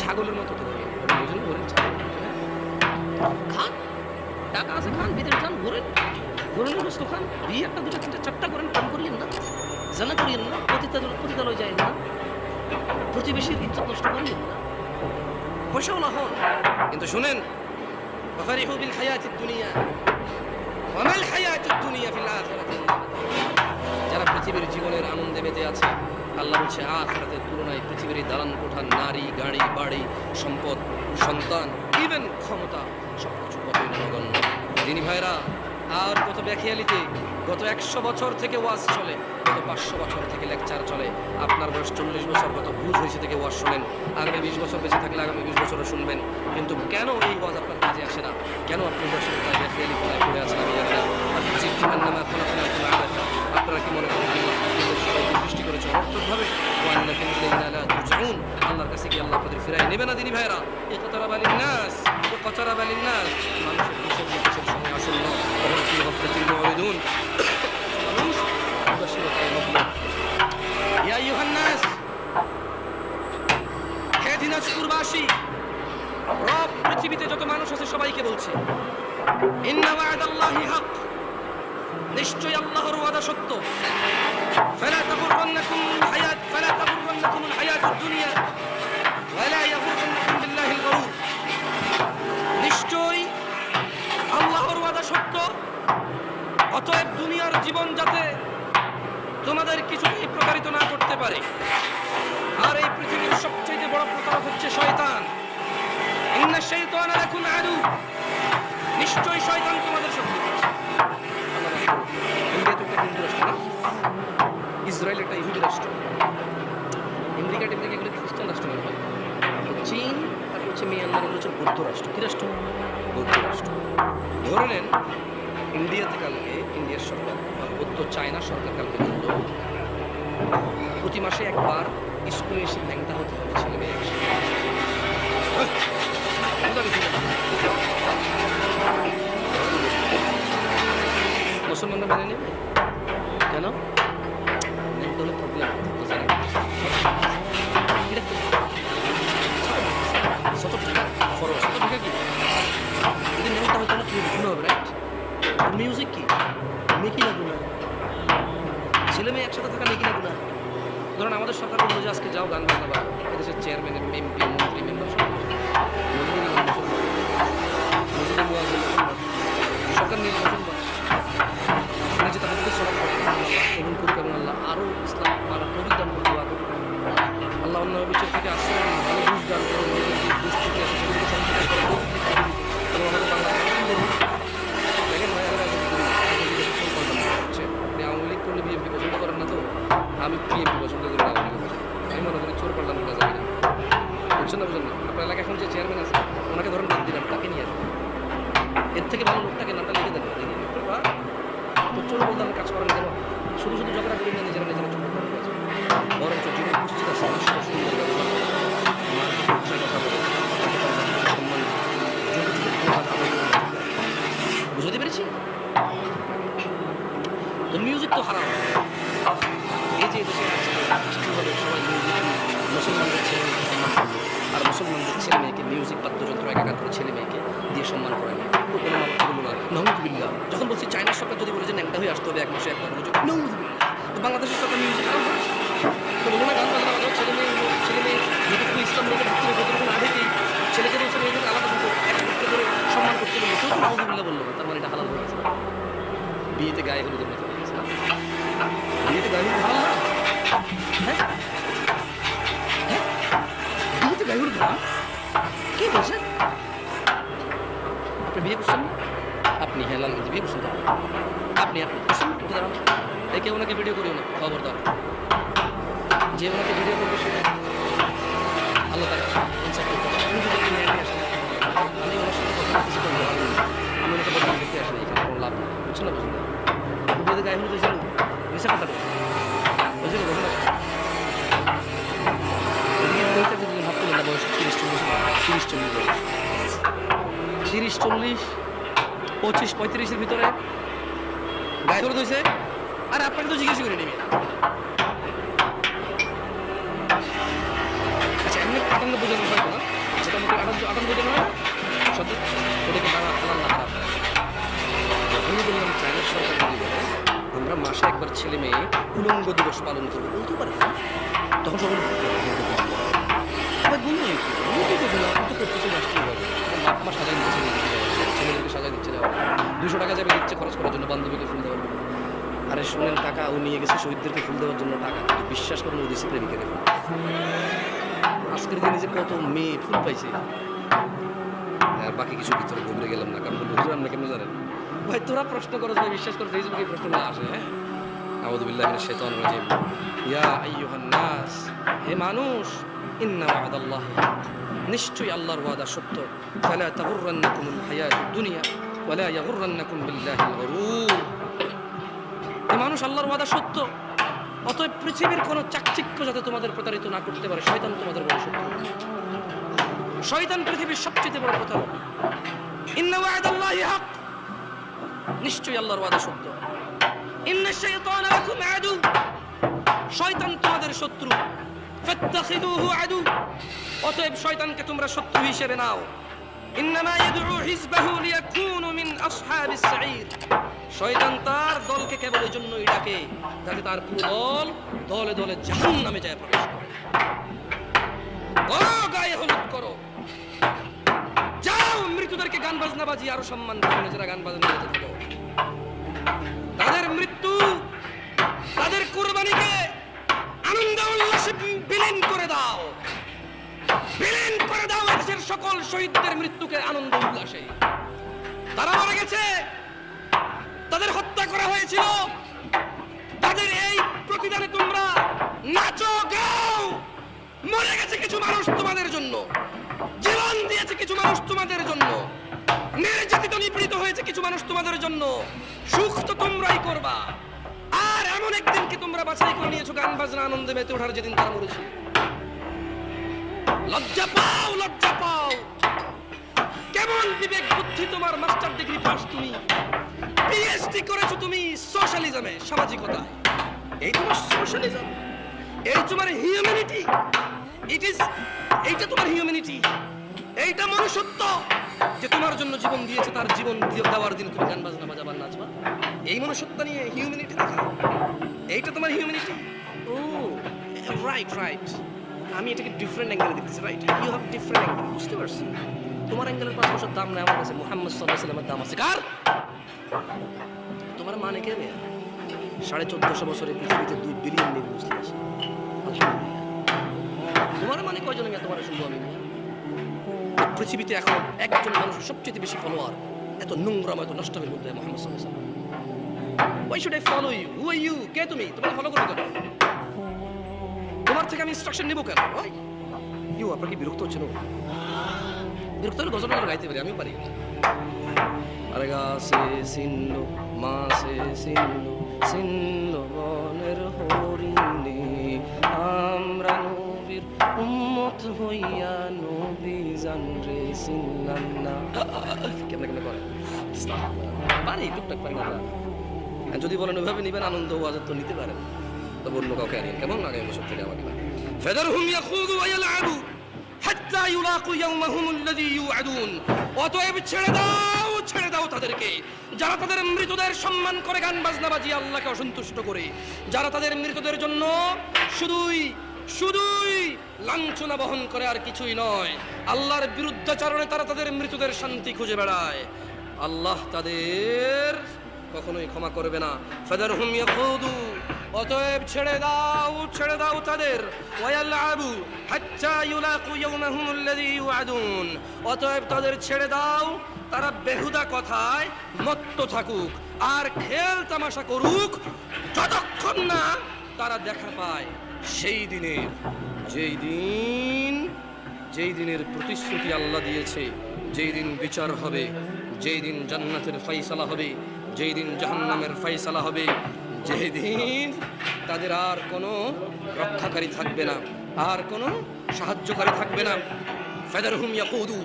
ছাগলের মতো তো বুঝলেন, ঘোরেন ছাগল খান, টাকা আছে খান, বিদেশ খান, ঘোরেন, ঘোরেন বস্তু খান, বিয়ে একটা দুটো তিনটা চারটা করেন, কাম করিয়েন না, জানা করিয়েন না, পতিতালয় যায় না, প্রতিবেশীর ইজ্জত নষ্ট করিয়েন না, পয়সাও না হন। কিন্তু শুনেন, ওয়াফারিহু বিল হায়াতিদ দুনিয়া ওয়া মাল হায়াতুদ দুনিয়া ফিল আখিরাতি, যারা পৃথিবীর জীবনের আনন্দে মেতে আছে, আল্লাহ বলছে আখিরাতের তুলনায় পৃথিবীর দালান কোঠা, নারী, গাড়ি, বাড়ি, সম্পদ, সন্তান, ইভেন ক্ষমতা সবকিছু কতই নগণ্য। দিনী ভাইরা, আর কত ব্যাখিয়ালিতে গত 100 বছর থেকে ওয়াজ চলে, গত 500 বছর থেকে লেকচার চলে। আপনার বয়স 40 বছর, গত বুঝ হয়েছে থেকে ওয়াজ শোনেন, আগামী 20 বছর বেঁচে থাকলে আগামী 20 বছরও শুনবেন। কিন্তু কেন এই ওয়াজ আপনার কাজে আসে না? কেন আপনি বসে ব্যাখিয়ালি কোথায় পড়ে আছেন? আমি জানি না। আপনারা কি মনে করেন সবাইকে সৃষ্টি করেছে অর্থকভাবে? আল্লাহর কাছে কি আল্লাহ আপনাদের ফিরাই নেবে না? দিনী ভাইরা, ইকতারাবা লিন-নাস ওয়াকতারাবা লিন-নাস, মানুষের হিসাব সময় আসন্ন। তখন কি হফতাতিল মুরিদুন, মানুষ উদাসীনতায় মগ্ন। ইয়া আইয়ুহান নাস, হে দিনাজপুরবাসী, রব পৃথিবীতে যত মানুষ আছে সবাইকে বলছে, ইন্না ওয়া'দাল্লাহি হক, নিশ্চয় আল্লাহর ওয়াদা সত্য। ফালা তাগুররান্নাকুমুল হায়াতুদ দুনিয়া ওয়ালা ইয়াগুররান্নাকুম বিল্লাহিল গরুর, নিশ্চয় আল্লাহর ওয়াদা সত্য, অতএব দুনিয়ার জীবন যাতে তোমাদের কিছুতেই প্রতারিত না করতে পারে। আর এই পৃথিবীর সবচেয়ে বড় প্রতারক হচ্ছে শয়তান। ইন্না শাইতানা লাকুম আদু, নিশ্চয় শয়তান তোমাদের শত্রু। ইন্ডিয়া তো একটা হিন্দু রাষ্ট্র না, ইসরায়েল একটা ইহুদি রাষ্ট্র, আমেরিকা এগুলো খ্রিস্টান রাষ্ট্র মনে হয়, চীন, তারপর হচ্ছে মিয়ানমার, এগুলো হচ্ছে বৌদ্ধ রাষ্ট্র। কি রাষ্ট্র? বৌদ্ধ রাষ্ট্র। ধরে নেন ইন্ডিয়াতে কালকে ইন্ডিয়ার সরকার বা বৌদ্ধ চায়না সরকার কালকে বলল প্রতি মাসে একবার স্কুলে এসে ল্যাংটা হতে হবে ছেলে মেয়ে। মুসলমানরা মেনে নেবে কেন? ল্যাংটা হলে প্রবলেম, মিউজিক কি নেকি না গুনাহ? ছেলে মেয়ে একসাথে থাকা নেকি না গুনাহ? ধরুন আমাদের সরকার বললো যে আজকে যাও গান বাজনা, এদেশের চেয়ারম্যান, এমপি, মন্ত্রী, মেম্বার সরকার নিয়ে নিজে তাদেরকে সরকার কবুল করুক এবং আল্লাহ আরও ইসলাম আর তৌফিক দান করতে পারে। আল্লাহ অন্য বিচার থেকে আসছে ভালো বুঝ দান করে, বুঝ থেকে আসে সেগুলো সংশোধন করে এবং আমাদের বাংলা দেখেন ভাই, আপনি আওয়ামী লীগ করলে বিএনপি পছন্দ করেন না, তো আমি বিএনপি পছন্দ করি না, আওয়ামী লীগ পছন্দ। আমি মনে করি চোর পাল্লা বলা যাবে না, বুঝছেন না? বুঝলেন না? আপনার এলাকায় এখন যে চেয়ারম্যান আছে ওনাকে ধরেন বাদ দিলাম, তাকে নিয়ে আসবেন, এর থেকে ভালো লোকটাকে নামটা লিখে দেবেন। দেখি তো চোর বলতে আমি কাজ করেন কেন? শুধু শুধু ঝগড়া করি না, নিজেরা নিজেরা চোখ করে গেছে, বরঞ্চ যিনি উপস্থিত আছে আমার সাথে সুন্দর কথা বলে বুঝতে পেরেছি। তো মিউজিক তো হারাম। এই যে দেশে সবাই মিউজিক, মুসলমানদের ছেলে মেয়েকে সম্মান করবে, আর মুসলমানদের ছেলে মেয়েকে মিউজিক বাদ্যযন্ত্র একাকার করে ছেলে মেয়েকে দিয়ে সম্মান করে না। তো কোনো মানুষ বলল না নাউযুবিল্লাহ। যখন বলছি চায়নার সরকার যদি বলে যে ন্যাংটা হয়ে আসতে হবে 1 মাসে একবার, বলে নাউযুবিল্লাহ। তো বাংলাদেশের সরকার মিউজিক হারাম করে, তো বলুন না গান বাজনা বাজাও, ছেলে মেয়ে যেটুকু ইসলাম মধ্যে ভক্তি যতটুকু না দেখেই ছেলেকে বলছে মেয়েদের আলাদা ভাবে এক করতে করে সম্মান করতে বললো, কেউ তো নাউযুবিল্লাহ বললো, তার মানে এটা হালাল হয়ে গেছে। বিয়েতে গায়ে হলুদের মতো হয়ে গেছে, বিয়েতে গায়ে হলুদ হারাম না? হ্যাঁ হ্যাঁ, বিয়েতে গায়ে হলুদ হারাম? কে বলছেন? আপনি বিয়ে করছেন না? আপনি হ্যাঁ লাল বিয়ে করছেন তো? আপনি করছেন? উঠে দাঁড়ান, একে ওনাকে ভিডিও করিও না, খবরদার। যে ওনাকে ভিডিও করবে সে আল্লাহ তাআলা ইনসাফ করবে। আমি ওনার সাথে কথা কিছু করবো, আমি ওনাকে বদনাম করতে আসি, এখানে কোনো লাভ নেই, বুঝছেন না? বুঝলেন? বিয়েতে গায়ে হলুদ হয়েছিল, মিশা কথা বলছে, বুঝলেন? ঘটনা ভাবতেন না বয়স 30-40 বয়স, 30-40, 25-35-এর ভিতরে গায়ে হলুদ হয়েছে। আর আপনাকে তো জিজ্ঞেস করে নিবি। আচ্ছা, এমনি 58 বোঝানো হয় না? 1998 জন হয় না সাথে ওটাকে তারা আল্লাহ খারাপ যখনই বললাম চাইনার সরকার যদি বলে আমরা মাসে একবার ছেলে মেয়ে উলঙ্গ দিবস পালন করবো বলতে পারে তখন সকল বললো ইউটিউবে না তো করতেছে রাষ্ট্রীয় বাপ মা সাজাই দিচ্ছে ছেলেদেরকে সাজাই দিচ্ছে যাওয়া 200 টাকা যাবে দিচ্ছে খরচ করার জন্য বান্ধবীকে ফুল দেওয়ার জন্য আরে শোনেন টাকা ও নিয়ে গেছে শহীদদেরকে ফুল দেওয়ার জন্য টাকা বিশ্বাস করেন ও দিচ্ছে প্রেমিকের আজকের দিনে যে কত মেয়ে ফুল পাইছে আর বাকি কিছু ভিতরে ঘুরে গেলাম না কারণ হুজুর আপনি কেন জানেন ভাই তোরা প্রশ্ন করো ভাই বিশ্বাস করো ফেসবুকে প্রশ্ন না আসে হ্যাঁ আউযু বিল্লাহি মিনাশ শাইতানির রাজিম ইয়া আইয়ুহান নাস হে মানুষ ইন্না ওয়াদাল্লাহি হক নিশ্চয়ই আল্লাহর ওয়াদা সত্য ফালা তাগুররান্নাকুমুল হায়াতুদ দুনিয়া ওয়ালা ইয়াগুররান্নাকুম বিল্লাহিল গরুর হে মানুষ আল্লাহর ওয়াদা সত্য অতএব পৃথিবীর কোনো চাকচিক্য যাতে তোমাদের প্রতারিত না করতে পারে শয়তান তোমাদের বড় শত্রু শয়তান পৃথিবীর সবচেয়ে বড় প্রতারক ইন্না ওয়াদাল্লাহি হক নিশ্চয়ই আল্লাহর ওয়াদা সত্য ইন্না শাইতানা লাকুম আদু শয়তান তোমাদের শত্রু ফাত্তাখিদুহু আদু অতএব শয়তানকে তোমরা শত্রু হিসেবে নাও ইন্নামা ইয়াদউ হিজবাহু লিয়াকুনু মিন আসহাবিস সাঈর শয়তান তার দলকে কেবল এই জন্যই ডাকে যাতে তার পুরো দল দলে দলে জাহান্নামে যায় প্রবেশ করে বড় গায়ে হলুদ করো যাও মৃতদেরকে গান বাজনা বাজিয়ে আরো সম্মান করো যারা গান বাজনা বাজাতে থাকো তাদের মৃত্যু তাদের কুরবানিকে আনন্দ উল্লাসে বিলীন করে দাও দেশের সকল শহীদদের মৃত্যুকে আনন্দ উল্লাসে তারা মারা গেছে তাদের হত্যা করা হয়েছিল তাদের এই প্রতিদানে তোমরা নাচো গাও মরে গেছে কিছু মানুষ তোমাদের জন্য জীবন দিয়েছে কিছু মানুষ তোমাদের জন্য নির্যাতিত নিপীড়িত হয়েছে কিছু মানুষ তোমাদের জন্য সুখ তো তোমরাই করবা আর এমন একদিনকে তোমরা বাছাই করে নিয়েছো গান বাজনা আনন্দে মেতে ওঠার যেদিন তারা মরেছে লজ্জা পাও কেমন বিবেক বুদ্ধি তোমার মাস্টার ডিগ্রি পাস তুমি পিএইচডি করেছো তুমি সোশ্যালিজমে সামাজিকতায় এই তোমার সোশ্যালিজম এই তোমার হিউম্যানিটি এইটা তোমার হিউম্যানিটি এইটা মনুষ্যত্ব যে তোমার জন্য জীবন দিয়েছে তার জীবন দেওয়ার দিন তুমি গান বাজনা বাজাবার নাচবা এই মনুষ্যত্ব নিয়ে হিউম্যানিটি দেখা এইটা তোমার হিউম্যানিটি ও রাইট আমি এটাকে ডিফারেন্ট অ্যাঙ্গেলে দেখতেছি right you have different angle বুঝতে পারছি তোমার অ্যাঙ্গেলের 5 বছর দাম নেই আমার কাছে মুহাম্মদ সাল্লাল্লাহু আলাইহি ওয়াসাল্লামের দাম আছে কার তোমার মানে কে মেয়ে 1450 বছরে পৃথিবীতে 2 বিলিয়ন নেবী মুসলিম আছে তোমার মানে কয়জন মেয়ে তোমার শুনবো আমি পৃথিবীতে এখন একজন মানুষের সবচেয়ে বেশি ফলোয়ার এত নোংরাম এত নষ্টের মধ্যে মুহাম্মদ সাল্লাল্লাহু আলাইহি ওয়াসাল্লাম why should I follow you who are you কে তুমি তোমাকে ফলো করব কেন তোমার থেকে আমি ইনস্ট্রাকশন নেব কেন ভাই ইউ আপনাকে বিরক্ত হচ্ছে না বিরক্ত হলে গজল গাইতে পারি আমিও পারি আরে গাছে সিন্নু মাছে সিন্নু সিন্নু বনের হরিণে আমরা নবীর উম্মত হইয়া নবী জানরে সিন্নান না কেমনে করে পারি টুকটাক পারি না যদি বলেন ওইভাবে নিবেন আনন্দ ওয়াজাত তো নিতে পারেন তবে অন্য কাউকে আনেন কেমন আগামী বছর থেকে আমাকে না ফাদারহুম ইয়াখুযু ওয়া ইয়ালআবু হাত্তা ইউলাকু ইয়াওমাহুম আল্লাযী ইউআদুন অতএব ছেড়ে দাও তাদেরকে যারা তাদের মৃতদের সম্মান করে গান বাজনা বাজিয়ে আল্লাহকে অসন্তুষ্ট করে যারা তাদের মৃতদের জন্য শুধুই লাঞ্ছনা বহন করে আর কিছুই নয় আল্লাহর বিরুদ্ধাচরণে তারা তাদের মৃতদের শান্তি খুঁজে বেড়ায় আল্লাহ তাদের কখনোই ক্ষমা করবে না ফাদারহুম ইয়াখুযু অতএব ছেড়ে দাও তাদের ওয়ায়ালআবু হাত্তা ইউলাকু ইয়াওমাহুম আল্লাযী ইউআদুন অতএব তাদের ছেড়ে দাও তারা বেহুদা কথায় মত্ত থাকুক আর খেল তামাশা করুক যতক্ষণ না তারা দেখা পায় সেই দিনের যেই দিনের প্রতিশ্রুতি আল্লাহ দিয়েছে যেই দিন বিচার হবে যেই দিন জান্নাতের ফয়সালা হবে যেই দিন জাহান্নামের ফয়সালা হবে যেই দিন তাদের আর কোনো রক্ষাকারী থাকবে না আর কোনো সাহায্যকারী থাকবে না ফাদারহুম ইয়াকুদু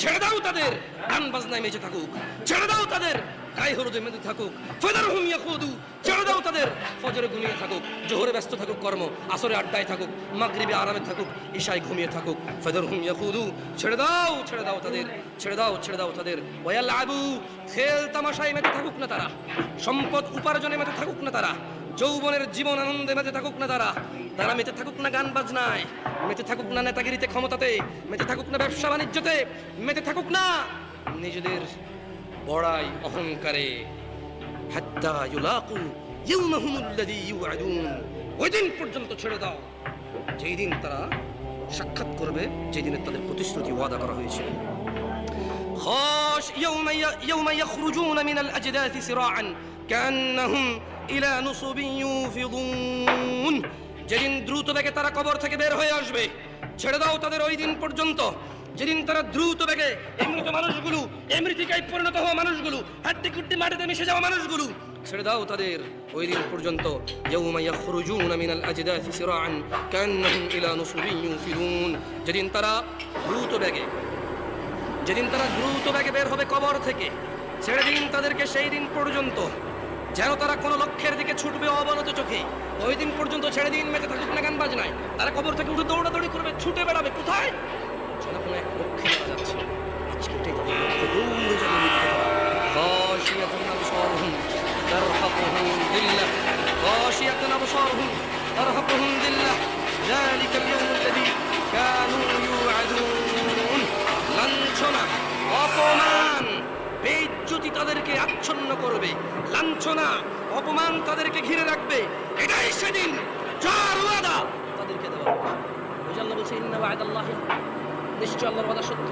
ছেড়ে দাও তাদের গান বাজনায় মেতে থাকুক ছেড়ে দাও তাদের গায়ে হলুদে মেতে থাকুক, ফাদারহুম ইয়াখুদু, ছেড়ে দাও তাদের, ফজরে ঘুমিয়ে থাকুক, জোহরে ব্যস্ত থাকুক কর্ম, আসরে আড্ডায় থাকুক, মাগরিবে আরামে থাকুক, ঈশায় ঘুমিয়ে থাকুক, ফাদারহুম ইয়াখুদু, ছেড়ে দাও তাদের, ছেড়ে দাও তাদের, ওয়ায়ালাবু, খেল তামাশায় মেতে থাকুক না তারা, সম্পদ উপার্জনে মেতে থাকুক না তারা, যৌবনের জীবন আনন্দে মেতে থাকুক না তারা মেতে থাকুক না গান বাজনায়, মেতে থাকুক না নেতাগিরিতে, ক্ষমতাতে, মেতে থাকুক না ব্যবসা বাণিজ্যতে, মেতে থাকুক না নিজেদের বড়াই অহংকারে। হাত্তা ইউলাকু ইয়াওমাহুমুল্লাযী ইউআদুন, ওই দিন পর্যন্ত ছেড়ে দাও যেই দিন তারা সাক্ষাৎ করবে, যেই দিনের তাদের প্রতিশ্রুতি ওয়াদা করা হয়েছিল। খাশ ইয়াওমা ইয়াখরুজুনা মিনাল আজদাথি সিরাআন কান্নাহুম ইলা নুসুবিন ইউফিদুন, যেদিন দ্রুত বেগে তারা কবর থেকে বের হয়ে আসবে, ছেড়ে দাও তাদের ওই দিন পর্যন্ত, যেদিন তারা দ্রুত বেগে এই মৃত মানুষগুলো, এই মৃতিকায় পরিণত হওয়া মানুষগুলো, হাড্ডি কুড্ডি মাটিতে মিশে যাওয়া মানুষগুলো, ছেড়ে দাও তাদের ওই দিন পর্যন্ত। ইয়াওমা ইয়াখরুজুনা মিনাল আজদাথি সিরাআন কান্নাহুম ইলা নুসুবিন ইউফিদুন, যেদিন তারা দ্রুত বেগে বের হবে কবর থেকে, ছেড়ে দিন তাদেরকে সেই দিন পর্যন্ত, যেন তারা কোনো লক্ষ্যের দিকে ছুটবে অবনত চোখে। ওই দিন পর্যন্ত ছেড়ে দিন, মেতে থাকুক না গান বাজনায়, তারা কবর থেকে উঠে দৌড়াদৌড়ি করবে, ছুটে বেড়াবে কোথায়, যেন কোনো এক লক্ষ্যে তারা যাচ্ছে। আজকে এটাই তাদের লক্ষ্য, দৌড়ে যাবে মৃত্যু। খাশিয়াতুন আবসারুহুম তারহাকুহুম যিল্লাহ, খাশিয়াতুন আবসারুহুম তারহাকুহুম যিল্লাহ, যালিকাল ইয়াউমুল্লাযী কানূ ইউআদুন। লাঞ্ছনা, অপমান, বেইজ্জতি তাদেরকে আচ্ছন্ন করবে, লাঞ্ছনা, অপমান তাদেরকে ঘিরে রাখবে। এটাই সেদিন যার ওয়াদা তাদেরকে দেওয়া হবে। আল্লাহ বলছে ইন্না ওয়া'দাল্লাহি, নিশ্চয় আল্লাহর ওয়াদা সত্য।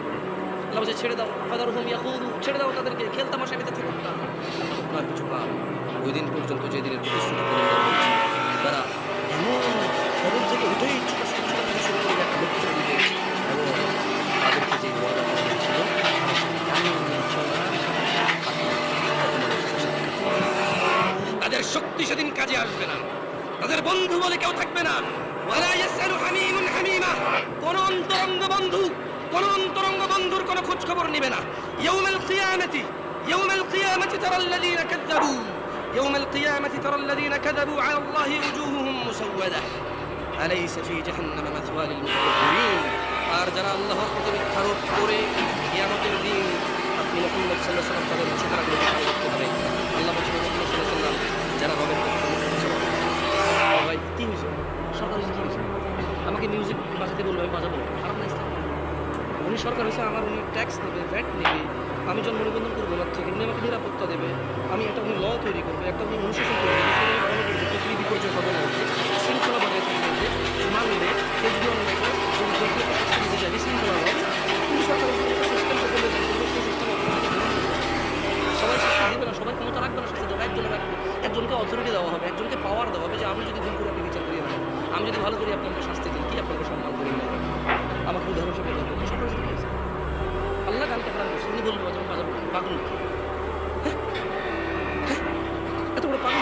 আল্লাহ বলছে ছেড়ে দাও, ফাদারহুম ইয়াখুদু, ছেড়ে দাও তাদেরকে, খেল তামাশা মেতে থাকুক না আপনার কিছু কাল। ওই দিন পর্যন্ত যে দিনের প্রতিশ্রুতি করে দেওয়া হয়েছে, তারা এমন খবর থেকে উঠেই ছোটাছুটি শুরু করে একটা লক্ষ্য দিবে, এবং তাদেরকে যে ওয়াদা করা হয়েছিল তাদের শক্তি সেদিন কাজে আসবে না, তাদের বন্ধু বলে কেউ থাকবে না। ওয়ালা ইয়াসআলু হামীমুন হামীমা, কোন অন্তরঙ্গ বন্ধুর কোন খোঁজ খবর নেবে না। ইয়াউমাল কিয়ামাতি তারাল্লাযীনা কাযাবু আলা আল্লাহি ওয়ুজুহুহুম মুসাওয়াদা আলাইসা ফী জাহান্নামা মাথওয়া লিল মুতাকাব্বিরিন। আর যারা আল্লাহর প্রতি মিথ্যারোপ করে কিয়ামতের দিন আপনি মুহাম্মদ সাল্লাল্লাহু আলাইহি ওয়াসাল্লাম তাদের চেহারাগুলো দেখতে হবে। আল্লাহ বলেছেন মুহাম্মদ সাল্লাল্লাহু আলাইহি ওয়াসাল্লাম যারা হবে ভাই কি হয়েছে, সরকার কি হয়েছে, আমাকে মিউজিক বাজাতে বলবে, আমি বাজাবো, খারাপ না ইসলাম? উনি সরকার হয়েছে আমার, উনি ট্যাক্স নেবে, ভ্যাট নেবে, আমি জন্ম নিবন্ধন করবো ওনার থেকে, উনি আমাকে নিরাপত্তা দেবে, আমি একটা উনি ল তৈরি করবে, একটা উনি অনুশাসন করে দেবে, পৃথিবী বিপর্যয় হবে না, শৃঙ্খলা বজায় থাকবে, মানবে, কেজরিওয়াল মতো শৃঙ্খলা হবে। কিন্তু সরকার সিস্টেমটা বলে সবাই শাস্তি দেবে না, সবাই ক্ষমতা রাখবে না, শাস্তি দেবে, একজনে রাখবে, একজনকে অথরিটি দেওয়া হবে, একজনকে পাওয়ার দেওয়া হবে যে আমি যদি ভুল করি আপনি বিচার করিয়ে নেবেন, আমি যদি ভালো করি আপনি আমাকে শাস্তি দিন, কি আপনাকে সম্মান করিয়ে নেবেন, আমাকে উদাহরণ হিসেবে দেবেন। সরকার আল্লাহ গানকে হারাম করছে, উনি বলবো যখন বাজাবো পাগল, এত বড় পাগল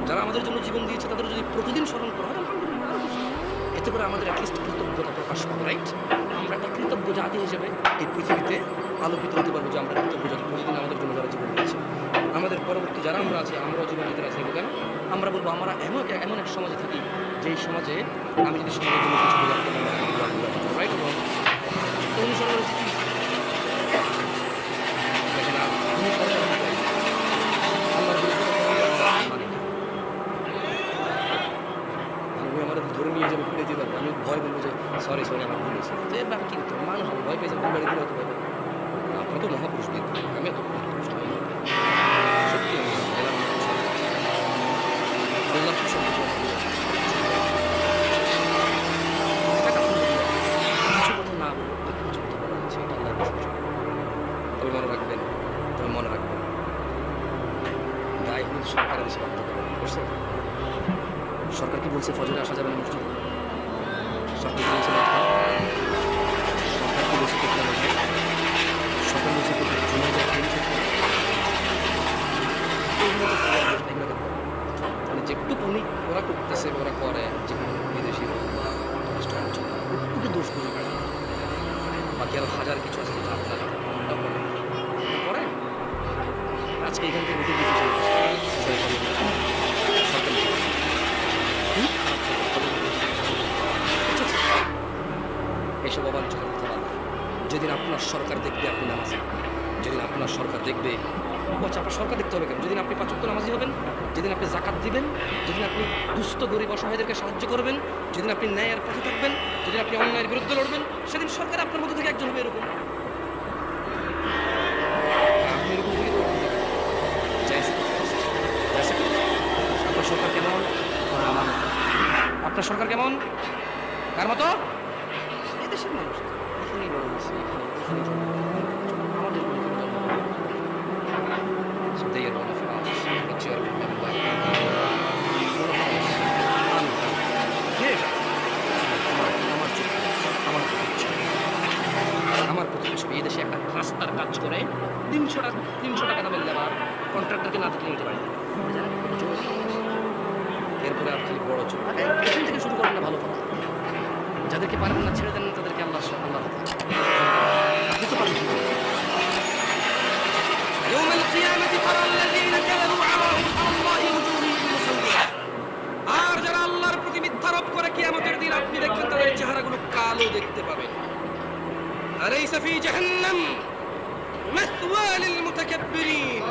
যারা আমাদের জন্য জীবন দিয়েছে তাদের যদি প্রতিদিন স্মরণ করা হয় আলহামদুলিল্লাহ, এতে করে আমাদের অ্যাটলিস্ট কৃতজ্ঞতা প্রকাশ পাবে, রাইট? আমরা একটা কৃতজ্ঞ জাতি হিসেবে এই পৃথিবীতে আলোকিত হতে পারবো যে আমরা কৃতজ্ঞ জাতি, প্রতিদিন আমাদের জন্য যারা জীবন দিয়েছে। আমাদের পরবর্তী যারা আমরা আছি, আমরাও জীবনীতে আছি, কেন আমরা বলবো আমরা এমন এক সমাজে থাকি যেই সমাজে আমি যদি সমাজের জন্য কিছু বলি রাইট অনুসরণ আমাদের ধরে নিয়ে যাবে, ফিরে দিতে পারবো, আমি ভয় বলবো যে সরি আমার ভুল হয়েছে, যে এবার কিন্তু মানুষ হবে ভয় পেয়েছে, ভুল বাড়ি দিলে হতে পারবে। আপনি তো মহাপুরুষ দিন, আমি এত মহাপুরুষ নই, সত্যি মনে রাখবেন গায়ে হলুদ সরকারের দেশে বাধ্য করবেন, বুঝছেন? সরকার কি বলছে ফজরে আসা যাবে না মসজিদে? সরকার কি বলছে সরকার কি বলছে সরকার বলছে মানে যেটুকু উনি ওরা করতেছে, ওরা করে, যে আজকে এখান থেকে এসব অবাঞ্ছনীয় কথা বাদ। যেদিন আপনার সরকার দেখবে আপনি নামাজ, যেদিন আপনার সরকার দেখবে, আচ্ছা আপনার সরকার দেখতে হবে কেন? যেদিন আপনি ৫ ওয়াক্ত নামাজি হবেন, যেদিন আপনি যাকাত দিবেন, যেদিন আপনি দুস্থ গরিব অসহায়দেরকে সাহায্য করবেন, যেদিন আপনি ন্যায়ের পথে থাকবেন, যেদিন আপনি অন্যায়ের বিরুদ্ধে লড়বেন, সেদিন সরকার আপনার মধ্যে থেকে একজন হবে এরকম। আপনি এরকম থেকে আপনার সরকার কেমন? আপনার সরকার কেমন? কার মতো? এদেশের মানুষ এখানেই বড় হয়েছে, আমাদের আমার প্রতি এই দেশে একটা রাস্তার কাজ করে ৩০০ টাকা দামের লেবার কন্ট্রাক্টরকে না দেখলে নিতে পারি। এরপরে আর খালি বড় চোখ এখান থেকে শুরু করেন না, ভালো কথা। যাদেরকে পারেন না ছেড়ে দেন, তাদেরকে আল্লাহ আপনি তো পারেন। আর যারা আল্লাহর প্রতি মিথ্যারোপ করে কিয়ামতের দিন আপনি দেখবেন তাদের চেহারাগুলো কালো দেখতে পাবেন। আলাইসা ফি জাহান্নাম মাসওয়া লিল মুতাকাব্বিরিন,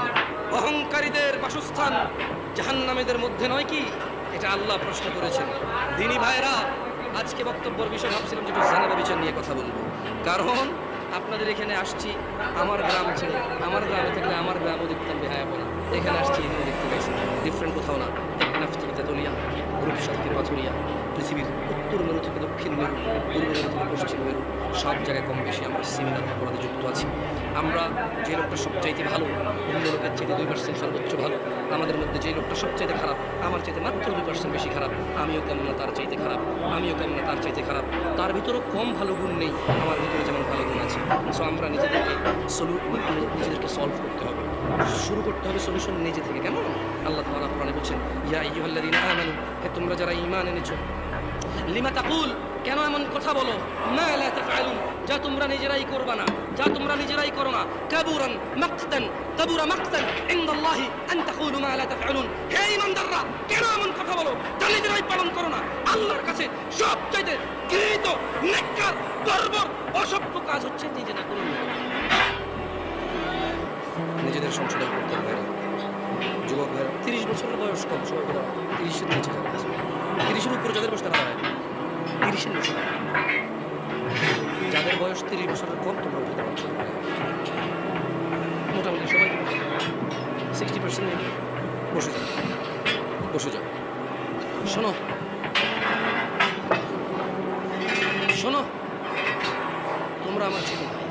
অহংকারীদের বাসস্থান জাহান্নামীদের মধ্যে নয় কি? এটা আল্লাহ প্রশ্ন করেছেন। দিনী ভাইরা, আজকে বক্তব্যের বিষয় ভাবছিলাম যে জানা ব্যভিচার নিয়ে কথা বলবো, কারণ আপনাদের এখানে আসছি আমার গ্রাম ছেড়ে। আমার গ্রামে থাকলে আমার গ্রামও দেখতাম বেহায়াপনা, এখানে আসছি এখানে দেখতে পাইছি ডিফারেন্ট কোথাও না। টেকনাফ থেকে তেতুলিয়া, রূপসা থেকে পাথুরিয়া, পৃথিবীর উত্তর মেরু থেকে দক্ষিণ মেরু, পূর্ব মেরু থেকে পশ্চিম মেরু, সব জায়গায় কম বেশি আমরা সিমিলার অপরাধে যুক্ত আছি। আমরা যে লোকটা সবচাইতে ভালো, অন্য লোকের চাইতে 2% সর্বোচ্চ ভালো। আমাদের মধ্যে যে লোকটা সবচাইতে খারাপ, আমার চাইতে মাত্র 2% বেশি খারাপ। আমিও কম না তার চাইতে খারাপ, আমিও কম না তার চাইতে খারাপ। তার ভিতরেও কম ভালো গুণ নেই, আমার ভিতরে যেমন ভালো গুণ আছে। সো আমরা নিজেদেরকে সলভ করতে হবে, শুরু করতে হবে সলিউশন নিজে থেকে। কেমন? আল্লাহ তাআলা কোরআনে বলছেন, ইয়া আইয়ুহাল্লাযীনা আমানু, হে তোমরা যারা ঈমান এনেছো, লিমা তাকুল, কেন এমন কথা বলো, মা লা তাফআলুন, যা তোমরা নিজেরাই করবা না, যা তোমরা নিজেরাই করো না। কাবুরা মাকতান ইনদাল্লাহি আন তাকুলু মা লা তাফআলুন, হে ঈমানদাররা কেন এমন কথা বলো, যা নিজেরাই পালন করো না। আল্লাহর কাছে সবচেয়ে ঘৃণিত, নেককার, বর্বর, অসভ্য কাজ হচ্ছে নিজে না করুন। নিজেদের সংশোধন করতে হবে। যুবক ভাই, 30 বছরের বয়স কম, সবাই 30-এর নিচে যারা আছে, 30-এর উপরে যাদের বয়স তারা হয় 30-এর নিচে। যাদের বয়স 30 বছরের কম তোমরা উঠতে পারছো মোটামুটি সবাই 60% বসে যাও, বসে যাও। শোনো শোনো, তোমরা আমার ছেলে ভাই,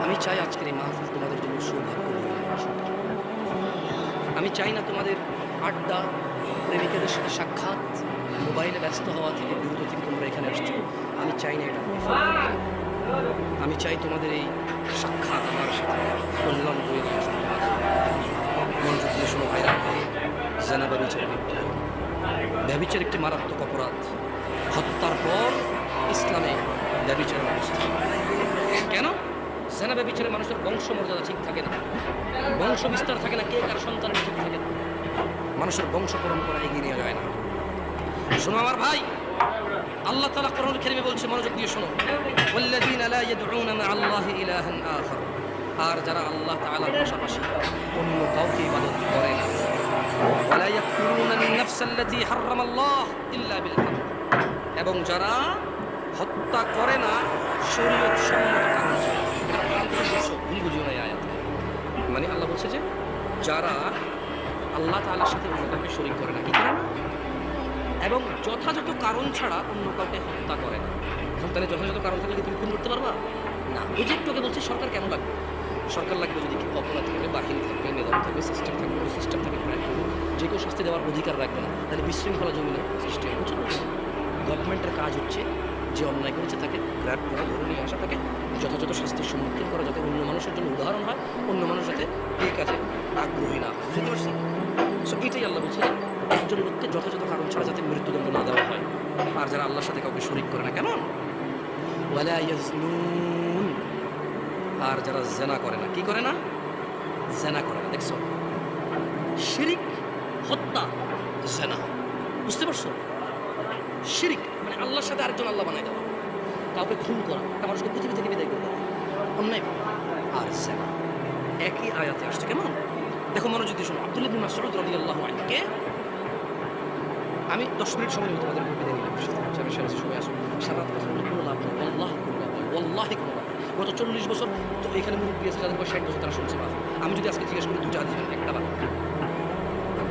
আমি চাই আজকের এই মাহফিল তোমাদের জন্য সৌভাগ্য হয়ে আসুক। আমি চাই না তোমাদের আড্ডা, প্রেমিকাদের সাথে সাক্ষাৎ, মোবাইলে ব্যস্ত হওয়া থেকে বিরত থেকে তোমরা এখানে আসছো, আমি চাই না এটা। আমি চাই তোমাদের এই সাক্ষাৎ আমার সাথে কল্যাণ হয়ে আসুক। মনোযোগ দিয়ে শোনো ভাইরা, জেনা ব্যভিচারে লিপ্ত। ব্যভিচার একটি মারাত্মক অপরাধ। হত্যার পর ইসলামে ব্যভিচারের অবস্থা। কেন? জেনা ব্যভিচারে মানুষের বংশমর্যাদা ঠিক থাকে না, বংশ বিস্তার থাকে না, কে কার সন্তানের ঠিক থাকে না, মানুষের বংশ পরম্পরা এগিয়ে নিয়ে যায় না। শোনো আমার ভাই, আল্লাহ তাআলা কোরআনুল কারীমে বলছে, মনোযোগ দিয়ে শোনো, ওয়াল্লাযীনা লা ইয়াদউনা মা'আল্লাহি ইলাহান আখার, আর যারা আল্লাহ তাআলার পাশাপাশি অন্য কাউকে ইবাদত করে না, ওয়ালা ইয়াকতুলুনা আন-নাফসাল্লাতী হারামাল্লাহ ইল্লা বিল হক, এবং যারা হত্যা করে না শরীয়ত সম্মত কারণ ছাড়া। ভুল বুঝিও না এই আয়াত, মানে আল্লাহ বলছে যে যারা আল্লাহ তাআলার সাথে অন্য কাউকে শরীক করে না, কি করে না, এবং যথাযথ কারণ ছাড়া অন্য কাউকে হত্যা করে না। তাহলে যথাযথ কারণ থাকলে কি তুমি খুন করতে পারবা না? ওই যে একটু আগে বলছি সরকার কেন লাগবে? সরকার লাগবে যদি কেউ অপরাধ থাকবে, বাহিনী থাকবে, নিজাম থাকবে, সিস্টেম থাকবে, ওই সিস্টেম থেকে যে কেউ শাস্তি দেওয়ার অধিকার রাখবে না, তাহলে বিশৃঙ্খলা জমিনে সৃষ্টি হবে। বুঝছো? গভর্নমেন্টের কাজ হচ্ছে যে অন্যায় করেছে তাকে গ্র্যাব করা, ধরে নিয়ে আসা, তাকে যথাযথ শাস্তির সম্মুখীন করা, যাতে অন্য মানুষের জন্য উদাহরণ হয়, অন্য মানুষ যাতে এই কাজে আগ্রহী না হয়। বুঝতে পারছি? সো এটাই আল্লাহ বলছে, একজন লোককে যথাযথ কারণ ছাড়া যাতে মৃত্যুদণ্ড না দেওয়া হয়। আর যারা আল্লাহর সাথে কাউকে শরীক করে না, কেমন? ওয়ালা ইয়াজনুন, আর যারা জেনা করে না, কি করে না? জেনা করে না। দেখছো, শিরিক হত্যা জেনা, বুঝতে পারছো? শিরিক মানে আল্লাহর সাথে আরেকজন আল্লাহ বানাই দেওয়া, কাউকে খুন করা, একটা মানুষকে পৃথিবী থেকে বিদায় করে দেওয়া, অন্যায়। আর জেনা একই আয়াতে আসছে। কেমন? দেখো মনোযোগ দিয়ে শোনো। আব্দুল্লাহ ইবনে মাসউদ রাদিয়াল্লাহু আনহু কে, আমি 10 মিনিট সময় নিয়ে তোমাদের বিদায় নিলাম। সবাই আসো, সারা রাত কথা বলে কোনো লাভ নেই, আল্লাহ কোনো লাভ নেই, ওয়াল্লাহি কোনো লাভ নেই। গত 40 বছর তো এখানে মুরব্বী আছে যাদের বয়স 60 বছর, তারা শুনছে বাদ। আমি যদি আজকে জিজ্ঞেস করি দুটো দিবেন, একটা বাদ,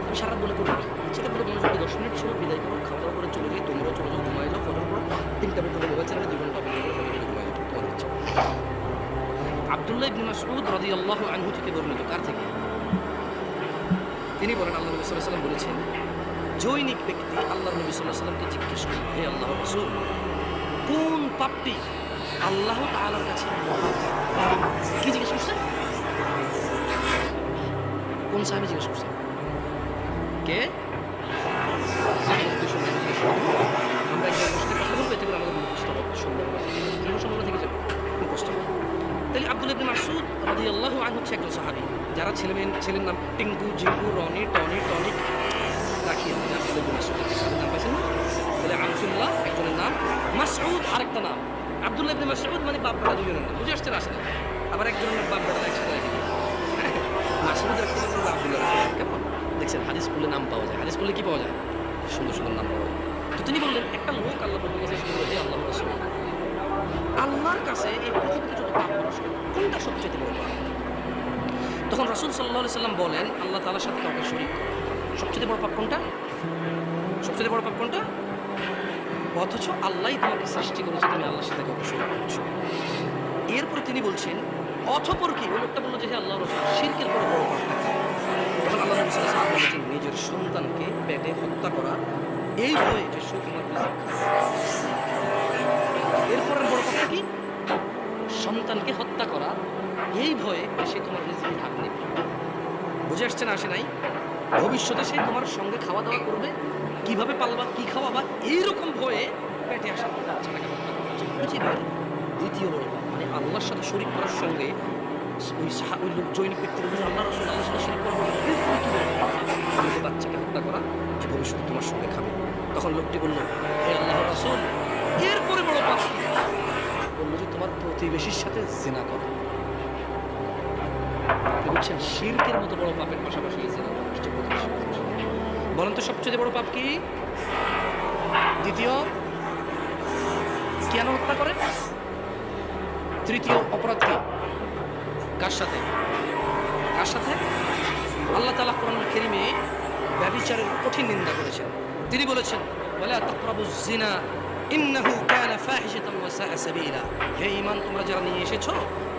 আমি সারা রাত বলে করবো কি? সেটা বলে মনোযোগ দিয়ে 10 মিনিট সময় বিদায় করো, খাওয়া দাওয়া করে চলে যাই, তোমরাও চলে যাও, ঘুমায় যাও, ফজর পড়ো, 3টা পর্যন্ত মোবাইল চ্যানেলে 2 ঘন্টা অপেক্ষা করে ফজর ঘুমায় যাও, তোমাদের ইচ্ছা। আব্দুল্লাহ ইবনে মাসউদ রাদিয়াল্লাহু আনহু থেকে বর্ণিত, কার থেকে? তিনি বলেন আল্লাহ নবী সাল্লাল্লাহু আলাইহি ওয়াসাল্লাম বলেছেন, জৈনিক ব্যক্তি আল্লাহর নবী সাল্লাল্লাহু আলাইহি ওয়াসাল্লামকে জিজ্ঞেস করবে, হে আল্লাহর রাসূল, কোন পাপটি আল্লাহ তাআলার কাছে মহাপাপ? কি জিজ্ঞেস করছে? কোন সাহাবী জিজ্ঞেস করছে? কে? আমরা একবার বসে কথা বলবো, এতে করে আমাদের মুখস্থ হবে, সুন্দর সম্ভাবনা থেকে যাবে, মুখস্থ হবে। তাহলে আব্দুল্লাহ ইবনে মাসউদ রাদিয়াল্লাহু আনহু হচ্ছে একজন সাহাবী, যারা ছেলের নাম টিঙ্কু, জিঙ্কু, রনি, টনি, টনিক রাখি আমরা আব্দুল্লাহ ইবনে মাসউদ নাম পাইছেন না? তাহলে আনসুল্লাহ একজনের নাম, মাসউদ আরেকটা নাম। আব্দুল্লাহ ইবনে মাসউদ মানে বাপ বেটা দুজনের নাম, বুঝে আসছে না? আসলে আবার একজনের নাম বাপ বেটা একসাথে রাখি, মাসউদ রাখতে পারবেন, আব্দুল্লাহ রাখতে। কেমন দেখছেন? হাদিস পড়লে নাম পাওয়া যায়, হাদিস পড়লে কি পাওয়া যায়? সুন্দর সুন্দর নাম পাওয়া যায়। তো তিনি বললেন, একটা লোক আল্লাহ বলতে গেছে, সে বলল, হে আল্লাহর রাসূল, আল্লাহর কাছে এই পৃথিবীতে যত পাপ মানুষ করে, কোনটা সবচেয়ে বড় পাপ? তখন রাসূল সাল্লাল্লাহু আলাইহি সাল্লাম বলেন, আল্লাহ তাআলার সাথে কাউকে শরীক করা। সবচেয়ে বড় পাপ কোনটা? সবচেয়ে বড় পাপ কোনটা? অথচ আল্লাহই তোমাকে সৃষ্টি করেছে, তুমি আল্লাহর সাথে কাউকে শরীক করছো। এরপর তিনি বলছেন, অতঃপর কি? ওই লোকটা বললো যে, হে আল্লাহর রাসূল, শিরকের বড় বড় পাপটা কি? তখন আল্লাহ নবী সাল্লাল্লাহু আলাইহি ওয়াসাল্লাম বলেছেন, নিজের সন্তানকে পেটে হত্যা করা, এই ভয়ে যে সে তোমার রিজিক খাবে। এরপরের বড় পাপটা কি? সন্তানকে হত্যা করা, এই ভয়ে সে তোমার রিজিক ভাগ নেবে। বুঝে আসছে না? আসে নাই? ভবিষ্যতে সে তোমার সঙ্গে খাওয়া দাওয়া করবে, কিভাবে পালবা, কি খাওয়াবা, এইরকম ভয়ে পেটে আসা বাচ্চাটাকে হত্যা করা হচ্ছে। পৃথিবীর দ্বিতীয় বড় পাপ, মানে আল্লাহর সাথে শরীক করার সঙ্গে ওই লোক জৈনিক ব্যক্তির আল্লাহ রাসূল আল্লাহর সাথে শরীক করা, নিজের বাচ্চাকে হত্যা করা, যে ভবিষ্যতে তোমার সঙ্গে খাবে। তখন লোকটি বলল, হে আল্লাহর রাসূল, এরপরে বড় পাপ কি? বলল যে তোমার প্রতিবেশীর সাথে জিনা করা। বুঝছেন, শিরকের মতো বড় পাপের পাশাপাশি জিনা করা। বলেন তো সবচেয়ে বড় পাপ কি? দ্বিতীয়, কেন হত্যা করে? তৃতীয় অপরাধ কি? কার সাথে? কার সাথে? আল্লাহ তাআলা কোরআনুল কারীমে ব্যভিচারের কঠিন নিন্দা করেছেন। তিনি বলেছেন, ওয়ালা তাকরাবুজ জিনা ইন্নাহু কানা ফাহিশাতান ওয়া সাআ সাবিলা। হে ঈমান তোমরা যারা নিয়ে এসেছো,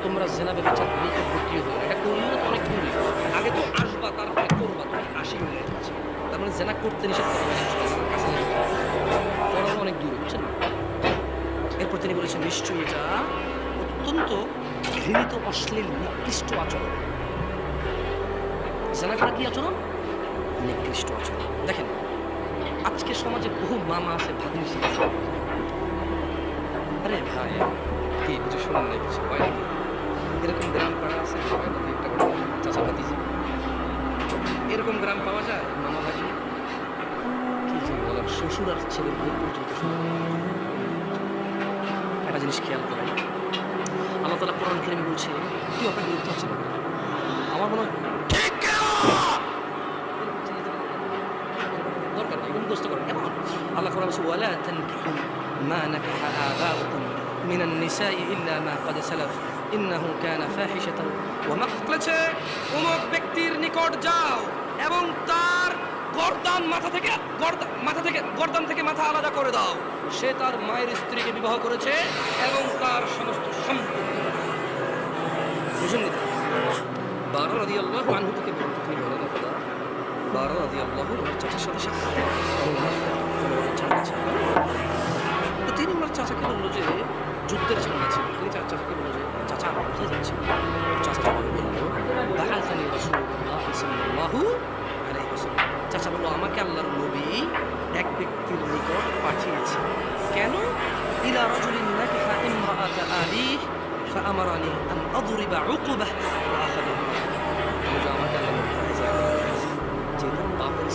তোমরা জিনা ব্যভিচার নিকটবর্তী হও। এটা করলে তো অনেক দূরে, আগে তো আসবা, তারপরে করবা, তুমি আসি হয়ে যাচ্ছে। তার মানে জিনা করতে নিষেধ করা হয়েছে, কাছে করা অনেক দূরে, বুঝছেন? এরপর তিনি বলেছেন, নিশ্চয়ই এটা অত্যন্ত ঘৃণিত, অশ্লীল, নিকৃষ্ট আচরণ। জিনা করা কি আচরণ? নিকৃষ্ট আচরণ। দেখেন, আজকে সমাজে বহু মামা আছে, ভাগ্নি শিখেছে। আরে ভাই, কি কিছু শোনেন নাই, কিছু হয় নাকি? এরকম গ্রাম পাড়া আছে, একটা চাচা ভাতিজি, এরকম গ্রাম পাওয়া যায়। মামা ভাগ্নি কি যে বলার, শ্বশুর আর ছেলের বউ পর্যন্ত শোনা। একটা জিনিস খেয়াল করেন, আল্লাহ তাআলা কোরআন কারীমে বলছে, কি আপনার বিরক্ত হচ্ছে না? আমার মনে হয় দরকার নেই, মুখস্থ করেন। কেমন? আল্লাহ কোরআন বলছে, ওয়ালা তানকিহু মা নাকাহা আবাউকুম মিনান নিসাই ইল্লা মা ক্বাদ সালাফ ইন্নাহু কানা ফাহিশাতান ওয়া মাকতাছে। অমুক ব্যক্তির নিকট যাও এবং তার গর্দান থেকে মাথা আলাদা করে দাও। সে তার মায়ের স্ত্রীকে বিবাহ করেছে এবং তার সমস্ত সম্পত্তি। বুঝুন নি? বারা রাদিয়াল্লাহু আনহু থেকে বর্ণিত, তিনি বলেন, বারা রাদিয়াল্লাহু আনহু চাচার সাথে সাক্ষাৎ। তো তিনি ওনার চাচাকে বললো যে যুদ্ধের ঝামেলা ছিল। তিনি চাচাকে বললো যে, চাচা কোথায় যাচ্ছে? চাচা জবাবে বললো, বাআসানি রাসূলুল্লাহ সাল্লাল্লাহু আলাইহি ওয়াসাল্লাম। চাচা বললো, আমাকে আল্লাহর নবী এক ব্যক্তির নিকট পাঠিয়েছে। কেন? ইলা রাজুলিন নাকাহা ইমরাআতা আলিহি ফাআমারানি আন আদরিবা উকুবাহ ওয়া আখাযাহু।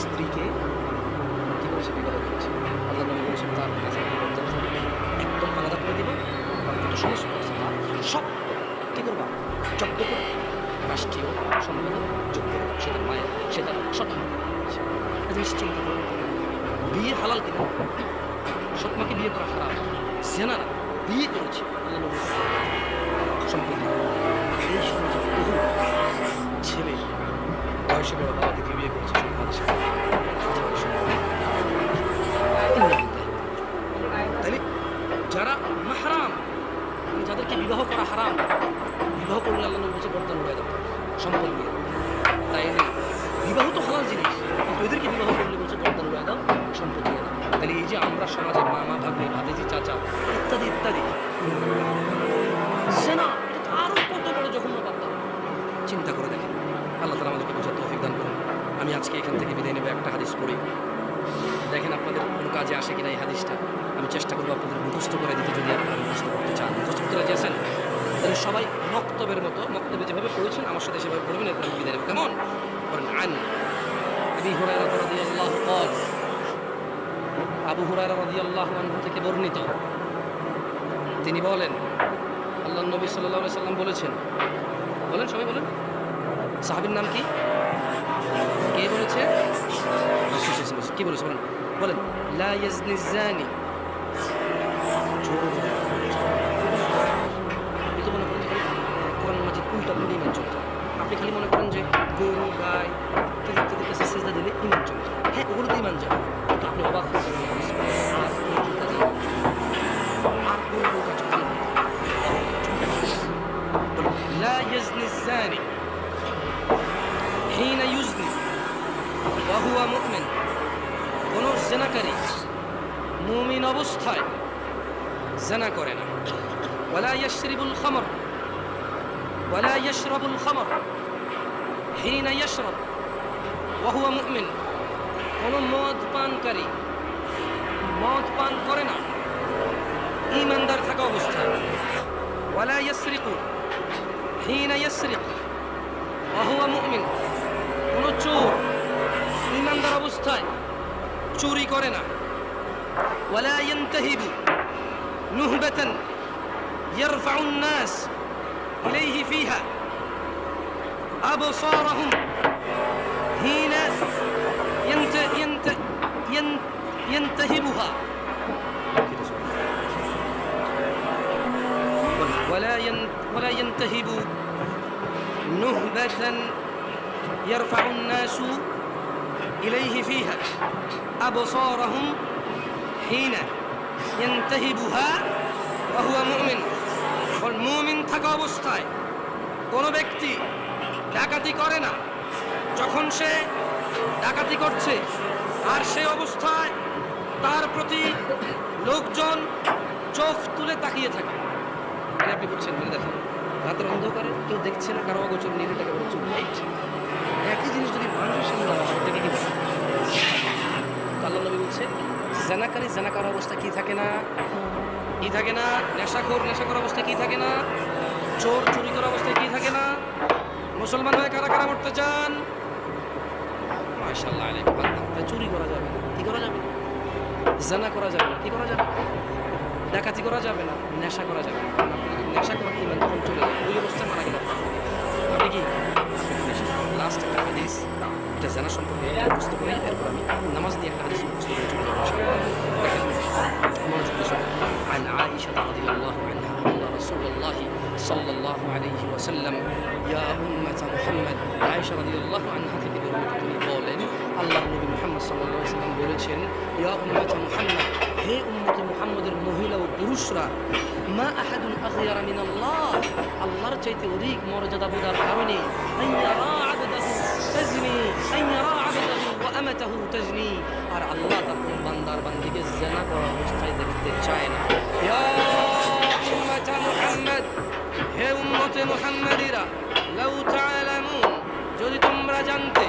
স্ত্রীকে কি করেছে, বিবাহ করেছে। আল্লাহ নবী বলেছেন তার কাছে একদম আলাদা করে দিব, যত সমস্ত আছে তার সব কি করবা, জব্দ করে রাষ্ট্রীয় সম্পদে যোগ করে, সেটা মায়ের, সেটা সৎমা। জিনিস চিন্তা করুন, বিয়ে হালাল কিনা? সৎমাকে বিয়ে করা হারাম। জেনারা বিয়ে করেছে আল্লাহ নবী সম্পত্তি। এই সমাজে বহু ছেলে বয়সে বড় বাবা থেকে বিয়ে করেছে সন্তানের সাথে, তাইলে যারা মাহরাম, মানে যাদেরকে বিবাহ করা হারাম, বিবাহ করলে আল্লাহ নবী বলছে গর্দান উড়ায় দাও, সম্পদ দিয়ে। তাই বিবাহ তো হালাল জিনিস, কিন্তু এদেরকে বিবাহ করলে বলছে গর্দান উড়ায় দাও, সম্পদ দিয়ে দাও। তাহলে এই যে আমরা সমাজে মামা, ভাগ্নে, ভাতিজি, চাচা ইত্যাদি ইত্যাদি, সেনা, এটা তো আরো কত বড় জঘন্য বার্তা। চিন্তা করে দেখেন, আল্লাহ তাআলা আমাদেরকে বোঝার তৌফিক দান করুন। আমি আজকে এখান থেকে বিদায় নেব একটা হাদিস পড়ে। দেখেন আপনাদের কোনো কাজে আসে কিনা এই হাদিসটা। আমি চেষ্টা করবো আপনাদের মুখস্থ করে দিতে, যদি আপনারা মুখস্থ করতে চান। মুখস্থ করতে রাজি আছেন? তাহলে সবাই মক্তবের মতো, মক্তবে যেভাবে পড়েছেন আমার সাথে সেভাবে পড়বেন, এরপর আমি বিদায় নেব। কেমন করেন? আন আবি হুরায়রা রাদিয়াল্লাহু ক্বাল, আবু হুরায়রা রাদিয়াল্লাহু আনহু থেকে বর্ণিত, তিনি বলেন আল্লাহর নবী সাল্লাল্লাহু আলাইহি সাল্লাম বলেছেন, বলেন সবাই বলেন, সাহাবীর নাম কি, কে বলেছে, কি বলেছে বলেন, বলেন লা ইয়াজনি জানি, আপনি তো মনে করেন যে কোরআন মাজিদ উল্টা পড়লে ইমান চলতে, আপনি খালি মনে করেন যে গরু, গাই ইত্যাদি কাছে সেজদা দিলে ইমান চলতে, হ্যাঁ ওগুলো তো ইমান যাবে, কিন্তু আপনি অবাক হয়ে যাবেন لا يزني الزاني حين يزني وهو مؤمن, কোন জেনাকারী মুমিন অবস্থায় জেনা করে না। ওয়ালা ইয়াশরিবুল খামর, ওয়ালা ইয়াশরাবুল খামর حين يشرب وهو مؤمن, কোন মদ পানকারী মদ পান করে না ঈমানদার থাকা অবস্থায়। ওয়ালা ইয়াসরিকু حين يسرق وهو مؤمن, কোন চোর ঈমানদার অবস্থায় চুরি করে না। ولا ينتهب نهبة يرفع الناس إليه فيها أبصارهم حين ينتهبها, ولا ينتهب نهبة يرفع الناس إليه فيها أبصارهم حين ينتهبها وهو مؤمن, والمؤمن থাকা অবস্থায় কোন ব্যক্তি ডাকাতি করে না, যখন সে ডাকাতি করছে আর সেই অবস্থায় তার প্রতি লোকজন চোখ তুলে তাকিয়ে থাকে। আপনি বুঝছেন, মানে দেখেন রাতের অন্ধকারে কেউ দেখছে না, কারো অগোচর নিয়ে তাকে বলছে লাইট, একই জিনিস যদি মানুষের সামনে হয় সেটাকে কি বলে? আল্লাহ নবী বলছে জানাকারী জানাকার অবস্থা কি থাকে না, কি থাকে না, নেশাখোর নেশাখোর অবস্থা কি থাকে না, চোর চুরি করার অবস্থায় কি থাকে না। মুসলমান হয়ে কারা কারা মরতে চান? মাশাআল্লাহ আলাইকুম। চুরি করা যাবে না, কি করা যাবে না, জানা করা যাবে না, কি করা যাবে, ডাকাতি করা যাবে না, নেশা করা যাবে না। নেশা করা কি মানে তখন চলে যাবে, ওই অবস্থায় মারা গেল আপনি কি। লাস্ট একটা হাদিস, এটা জানা সম্পর্কে মুখস্থ করে এরপর আমি নামাজ দিয়ে একটা হাদিস মুখস্থ করে চলে যাবো। মনোযোগ দিয়ে শোনেন। عن عائشة رضي الله عنها أن رسول الله صلى الله عليه وسلم يا أمة محمد, عائشة رضي الله عنها থেকে বর্ণিত, তিনি বলেন আল্লাহর নবী মুহাম্মদ সাল্লাল্লাহু আলাইহি ওয়াসাল্লাম বলেছেন, ইয়া উম্মাত মুহাম্মদ, হে উম্মতে মুহাম্মদের মহিলা ও পুরুষরা, মা আহাদুন আগয়ারা মিনাল্লাহ, আল্লাহর চাইতে অধিক মর্যাদাবোধ আর কারণে আইয়ারা আবদাহু তাজনি, আইয়ারা আবদাহু ওয়া আমাতাহু তাজনি, আর আল্লাহ তার বান্দার বান্দিকে জিনা করা অবস্থায় দেখতে চায় না। ইয়া উম্মাত মুহাম্মদ, হে উম্মতে মুহাম্মাদিরা, লাউ তাআলামুন, যদি তোমরা জানতে,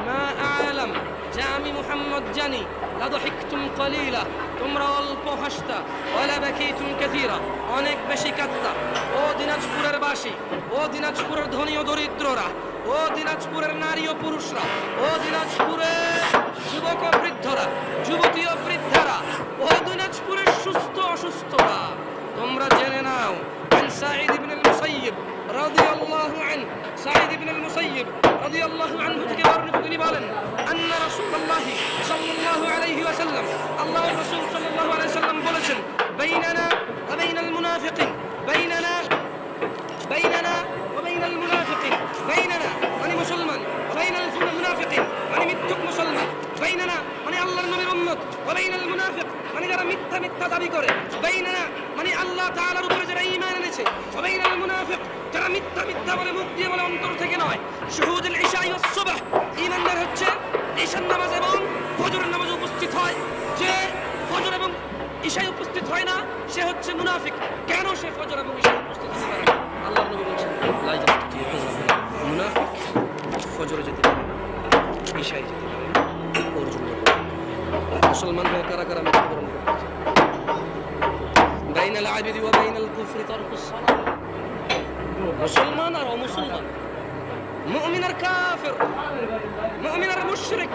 মা আ'লাম, যে আমি মুহাম্মদ জানি, লাদহিকতুম কলিলা, তোমরা অল্প হাসতা, ওয়ালা বাকিতুম কাসীরা, অনেক বেশি কাঁদতা। ও দিনাজপুরের বাসী, ও দিনাজপুরের ধনী ও দরিদ্ররা, ও ও দিনাজপুরের নারী ও পুরুষরা, ও দিনাজপুরের যুবক ও বৃদ্ধরা, যুবতী ও বৃদ্ধারা, ও দিনাজপুরের সুস্থ অসুস্থরা, তোমরা জেনে নাও সাঈদ ইবনে আল-মুসাইয়্যিব রাদিয়াল্লাহু আনহু, সাঈদ ইবনে আল-মুসাইয়্যিব রাদিয়াল্লাহু আনহু থেকে বর্ণিত, তিনি বলেন আন্না রাসূলুল্লাহ সাল্লাল্লাহু আলাইহি ওয়াসাল্লাম, আল্লাহর রাসূল সাল্লাল্লাহু আলাইহি ওয়াসাল্লাম বলেছেন বাইনানা ওয়া বাইনাল মুনাফিকিন, বাইনানা ওয়া বাইনাল মুনাফিকিন, বাইনানা মানে মুসলমান, ওয়া বাইনাল মুনাফিকিন মানে মিথ্যুক মুসলমান, বাইনানা মানে আল্লাহর নবীর উম্মত, ওয়া বাইনাল মুনাফিক মানে যারা মিথ্যা দাবি করে, বাইনানা মানে আল্লাহ তাআলার উপরে যারা ঈমান এনেছে, ওয়া বাইনাল মুনাফিক যারা মিথ্যা বলে, মুখ দিয়ে বলে, অন্তর থেকে নয়। শুহুদুল ইশা ওয়াস সুবহ, ঈমানদার হচ্ছে ঈশার নামাজ এবং ফজরের নামাজে উপস্থিত হয়। যে ফজর এবং ঈশায় উপস্থিত হয় না সে হচ্ছে মুনাফিক। কেন সে ফজর এবং ঈশায় উপস্থিত হতে পারে না? আল্লাহর নবী বলেছেন মুনাফিক ফজরে যেতে পারে না, ঈশায় যেতে পারে না, ওর জন্য মুসলমান হয়ে কারা কারা মৃত্যুবরণ করতেছে। বাইনাল আবিদি ওয়া বাইনাল কুফরি তারকুস সালাহ, মুসলমান আর অমুসলমান, মুমিন আর কাফির, মুমিন আর মুশরিক,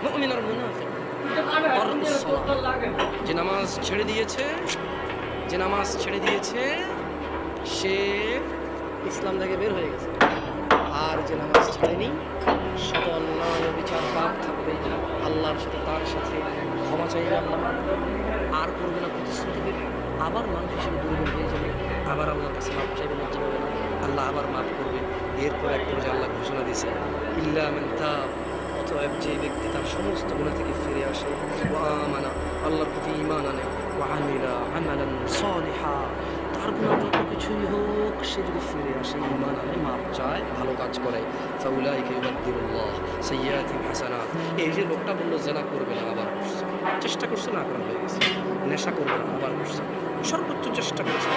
মুমিন আর মুনাফিক, তারকুস সালাহ। যে নামাজ ছেড়ে দিয়েছে সে ইসলাম থেকে বের হয়ে গেছে। আর যে নামাজ ছাড়েনি সে তো অন্যায় বিচার পাপ থাকবে, আল্লাহর সাথে তার সাথে ক্ষমা চাইবে, আল্লাহ আর করবে না, প্রতিশ্রুতি দেবে, আবার মানুষ হিসেবে দুর্বল হয়ে যাবে, আবার আল্লাহর কাছে মাপ চাইবে, লজ্জা পাবে না, আল্লাহ আবার মাফ করবে। এরপর এক পর্যায়ে আল্লাহ ঘোষণা দিয়েছে ইল্লা মান তাব, অতএব যে ব্যক্তি তার সমস্ত গুনাহ থেকে ফিরে আসে, ওয়া আমানা আল্লাহর প্রতি ঈমান আনে, ওয়া আমিলা আমালান সালিহা, তার গুনাহ যত কিছুই হোক সে যদি ফিরে আসে, ঈমান আনে, মাপ চায়, ভালো কাজ করে, ফাউলাইকা ইউবাদদিলুল্লাহ সাইয়্যাতিহিম হাসানাত। এই যে লোকটা বললো জেনা করবে না, আবার করছে, চেষ্টা করছে না, করা হয়ে গেছে, নেশা করবে না, আবার করছে, সর্বোচ্চ চেষ্টা করেছে,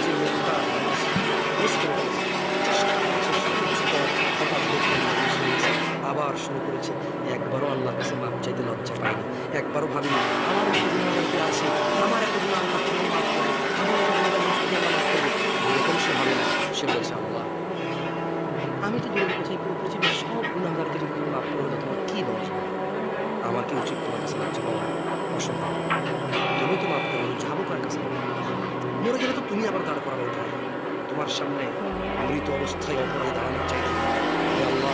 যে লোকটা আবার শুরু করেছে, একবারও আল্লাহর কাছে মাপ চাইতে লজ্জা পায়নি, একবারও ভাবি আমার আছে, আমার এত গুনাহ আল্লাহ থেকে মাফ করে, এরকম সে ভাবে না। সে বলছে আল্লাহ আমি তো দূরের কোথায় পুরো পৃথিবীর সব গুনাহগারকে যদি তুমি মাফ করে দাও তোমার কী বলছো? আমার কি উচিত তোমার কাছে লজ্জা পাওয়া? অসম্ভব। তুমি তো মাফ করো, যাবো কার কাছে? মরে গেলে তো তুমি আবার দাঁড় করাবো উঠায়, তোমার সামনে মৃত অবস্থায় অপরাধে দাঁড়ানোর চাইতে আল্লাহ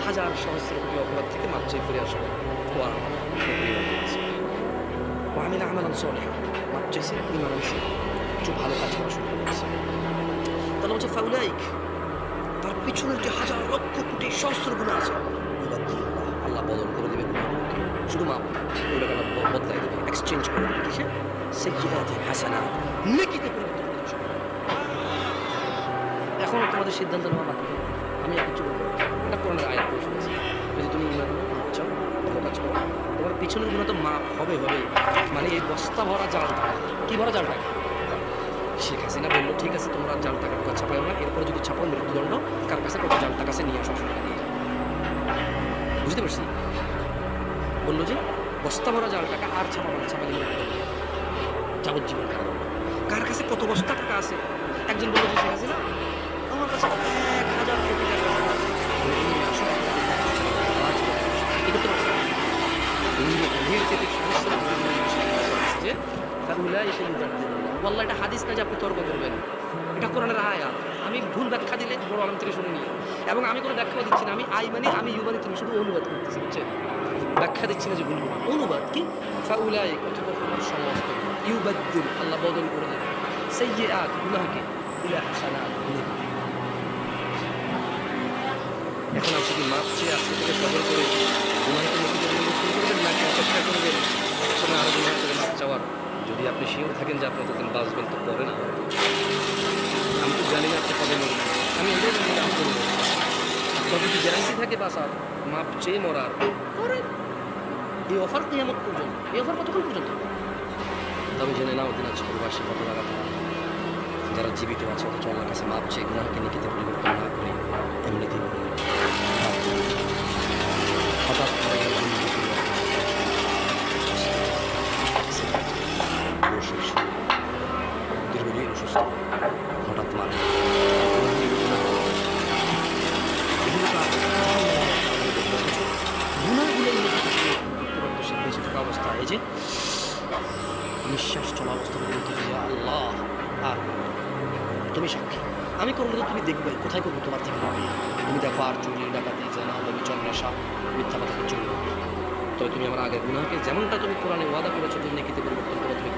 হাজার সহস্র কোটি অপরাধ থেকে মাপ চেয়ে ফিরে আসবো, আমি না আমালাম সলিহা, মাপ চেয়েছে, ঈমান আনছে, কিছু ভালো কাজ করা শুরু করেছে। তাহলে হচ্ছে ফাউলাইক, তার পিছনের যে হাজার লক্ষ কোটি সহস্র গুনাহ আছে আল্লাহ বদল করে দেবে, শুধু মাপ ওইটাকে আল্লাহ বদলাই দেবে, এক্সচেঞ্জ করে দেবে, কিসে? সাইয়্যাতিহিম হাসানাত, নেকিতে পরিবর্তন করে। এখন তোমাদের সিদ্ধান্ত নেওয়া বাকি, আমি আর কিছু বলবো, এটা কোরআনের আয়াত পড়ে শুনেছি, যদি তুমি ঈমান মাপ চাও, ভালো কাজ করো, তোমার পিছনের গুনাহ তো মাপ হবে। মানে এই বস্তা ভরা জাল টাকা, কি ভরা জাল টাকা? শেখ হাসিনা বললো ঠিক আছে তোমরা জাল টাকা টোকা ছাপাই না, এরপরে যদি ছাপাও মৃত্যুদণ্ড, কার কাছে কত জাল টাকা আছে নিয়ে আসো, অসুবিধা নিয়ে বুঝতে পারছি। বললো যে বস্তা ভরা জাল টাকা আর ছাপালে মৃত্যুদণ্ড, যাবজ্জীবন কারাদণ্ড। কার কাছে কত বস্তা টাকা আছে? একজন বললো যে শেখ হাসিনা আমার কাছে 1000 কোটি টাকা আছে, এটা হাদিস না যে আপনি তর্ক করবেন, এটা কোরআনের আয়াত। আমি ভুল ব্যাখ্যা দিলে বড় আলম থেকে শুনে নিয়ে, এবং আমি কোনো ব্যাখ্যা দিচ্ছি না, আমি আমি ইউবানি তুমি শুধু অনুবাদ করতেছি, বুঝছেন? ব্যাখ্যা দিচ্ছি না যে ভুল অনুবাদ কি ফাউলাইক, অথবা তোমার সমস্ত ইউবাদদিল, আল্লাহ বদল করে দেবে সাইয়্যাত গুনাহকে ইলা হাসানাত। এখন আপনি কি মাপ চেয়ে আজকে থেকে সবল করে গুনাহকে মুক্তি দেবেন শুরু করবেন, নাকি অপেক্ষা করবেন একসময় আরো গুনাহ করে মাপ চাওয়ার? যদি আপনি শিওর থাকেন যে আপনি ততদিন বাঁচবেন তো পরে না, আমি তো জানি না আপনি কবে মরবেন, আমি এটাই জানি না আপনি তবে যদি গ্যারান্টি থাকে বাঁচার, মাপ চেয়ে মরার, পরে এই অফার কিয়ামত পর্যন্ত, এই অফার কতক্ষণ পর্যন্ত? তবে জেনে নাও দিনাজপুরবাসী কত টাকা যারা জীবিত আছে অথচ আল্লাহর কাছে মাপ চেয়ে গুনাহকে নেকিতে পরিবর্তন না করে এমনিতেই হঠাৎ করে তুমি সাক্ষী। আমি করলে তো তুমি দেখবে কোথায় করবো তোমার থেকে হবে। তুমি দেখো আর চুরি ডাকাতি জানা ব্যভিচার নেশা মিথ্যা কথা চুরি। তবে তুমি আমার আগের গুনাহকে যেমনটা তুমি কোরআনে ওয়াদা করেছো যে নেকিতে পরিবর্তন করে তুমি